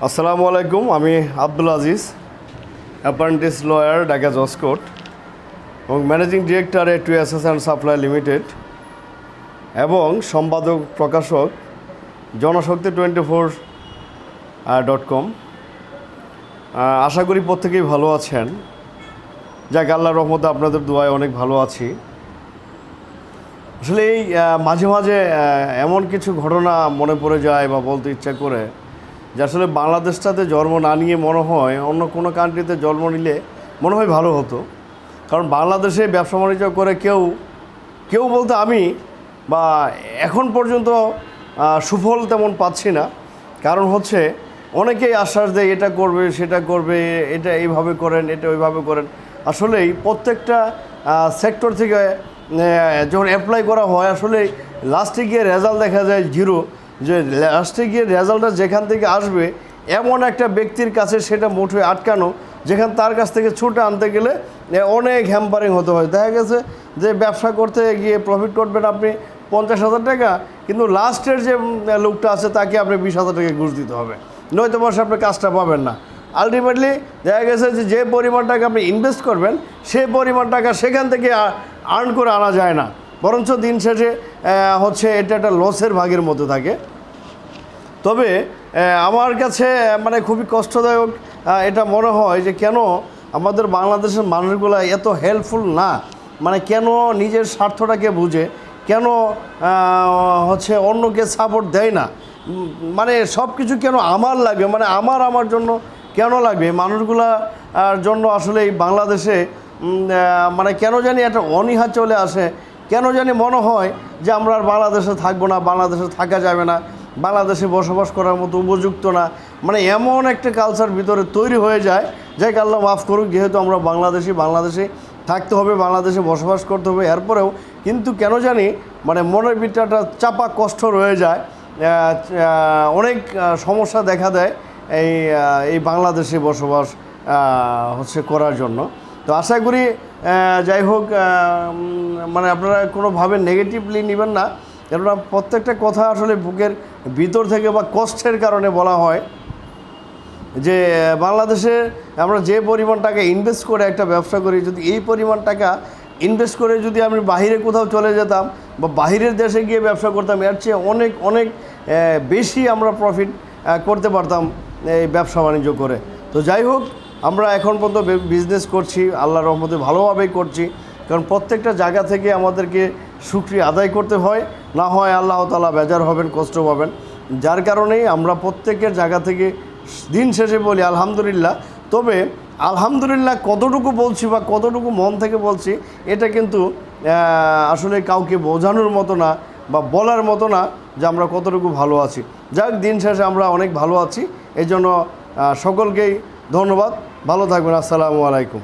আসসালামু আলাইকুম। আমি আব্দুল আজিজ, অ্যাপ্রেন্টিস লয়ার, ঢাকা জজ কোর্ট এবং managing director two S S and supply limited এবং সম্পাদক প্রকাশক জনশক্তি 24.com। আশা করি প্রত্যেকেই ভালো আছেন। যাক, আল্লাহর রহমতে আপনাদের দোয়ায় অনেক ভালো আছি। আসলে এই মাঝে মাঝে এমন কিছু ঘটনা মনে পড়ে যায় বা বলতে ইচ্ছা করে যে আসলে বাংলাদেশটাতে জন্ম না নিয়ে মনে হয় অন্য কোনো কান্ট্রিতে জন্ম নিলে মনে হয় ভালো হতো। কারণ বাংলাদেশে ব্যবসা বাণিজ্য করে কেউ বলতে আমি বা এখন পর্যন্ত সুফল তেমন পাচ্ছি না। কারণ হচ্ছে অনেকেই আশ্বাস দেয় এটা করবে সেটা করবে, এটা এইভাবে করেন, এটা ওইভাবে করেন। আসলেই প্রত্যেকটা সেক্টর থেকে যখন অ্যাপ্লাই করা হয় আসলে লাস্টে গিয়ে রেজাল্ট দেখা যায় জিরো। যে লাস্টে গিয়ে রেজাল্টটা যেখান থেকে আসবে এমন একটা ব্যক্তির কাছে সেটা মুঠোয় আটকানো, যেখানে তার কাছ থেকে ছুটে আনতে গেলে অনেক হ্যাম্পারিং হতে হয়। দেখা গেছে যে ব্যবসা করতে গিয়ে প্রফিট করবেন আপনি 50,000 টাকা, কিন্তু লাস্টের যে লোকটা আছে তাকে আপনি 20,000 টাকা ঘুষ দিতে হবে, নয়তো বসে আপনি কাজটা পাবেন না। আলটিমেটলি দেখা গেছে যে পরিমাণ টাকা আপনি ইনভেস্ট করবেন সেই পরিমাণ টাকা সেখান থেকে আর্ন করে আনা যায় না, বরঞ্চ দিন শেষে হচ্ছে এটা একটা লসের ভাগের মধ্যে থাকে। তবে আমার কাছে মানে খুবই কষ্টদায়ক এটা মনে হয় যে কেন আমাদের বাংলাদেশের মানুষগুলো এত হেল্পফুল না, মানে কেন নিজের স্বার্থটাকে বুঝে, কেন হচ্ছে অন্যকে সাপোর্ট দেয় না, মানে সব কিছু কেন আমার লাগবে, মানে আমার জন্য কেন লাগবে। মানুষগুলার জন্য আসলে এই বাংলাদেশে মানে কেন জানি একটা অনীহা চলে আসে, কেন জানি মনে হয় যে আমরা আর বাংলাদেশে থাকবো না, বাংলাদেশে থাকা যাবে না, বাংলাদেশে বসবাস করার মতো উপযুক্ত না, মানে এমন একটা কালচার ভিতরে তৈরি হয়ে যায়। যাই আল্লাহ মাফ করুক, যেহেতু আমরা বাংলাদেশে থাকতে হবে, বাংলাদেশে বসবাস করতে হবে, এরপরেও কিন্তু কেন জানি মানে মনের ভিতরটা চাপা কষ্ট রয়ে যায়, অনেক সমস্যা দেখা দেয় এই বাংলাদেশে বসবাস হচ্ছে করার জন্য। তো আশা করি যাই হোক, মানে আপনারা কোনোভাবে নেগেটিভলি নেবেন না, কেননা প্রত্যেকটা কথা আসলে বুকের ভিতর থেকে বা কষ্টের কারণে বলা হয়। যে বাংলাদেশে আমরা যে পরিমাণ টাকা ইনভেস্ট করে একটা ব্যবসা করি, যদি এই পরিমাণ টাকা ইনভেস্ট করে যদি আমি বাহিরে কোথাও চলে যেতাম বা বাহিরের দেশে গিয়ে ব্যবসা করতাম, এর চেয়ে অনেক বেশি আমরা প্রফিট করতে পারতাম এই ব্যবসা বাণিজ্য করে। তো যাই হোক, আমরা এখন পর্যন্ত বিজনেস করছি, আল্লাহর রহমতে ভালোভাবেই করছি। কারণ প্রত্যেকটা জায়গা থেকে আমাদেরকে শুকরিয়া আদায় করতে হয়, না হয় আল্লাহ তাআলা বেজার হবেন, কষ্ট পাবেন। যার কারণেই আমরা প্রত্যেকের জায়গা থেকে দিন শেষে বলি আলহামদুলিল্লাহ। তবে আলহামদুলিল্লাহ কতটুকু বলছি বা কতটুকু মন থেকে বলছি এটা কিন্তু আসলে কাউকে বোঝানোর মতো না বা বলার মতো না যে আমরা কতটুকু ভালো আছি। যাক, দিন শেষে আমরা অনেক ভালো আছি, এই জন্য সকলকেই ধন্যবাদ। ভালো থাকবেন। আসসালামু আলাইকুম।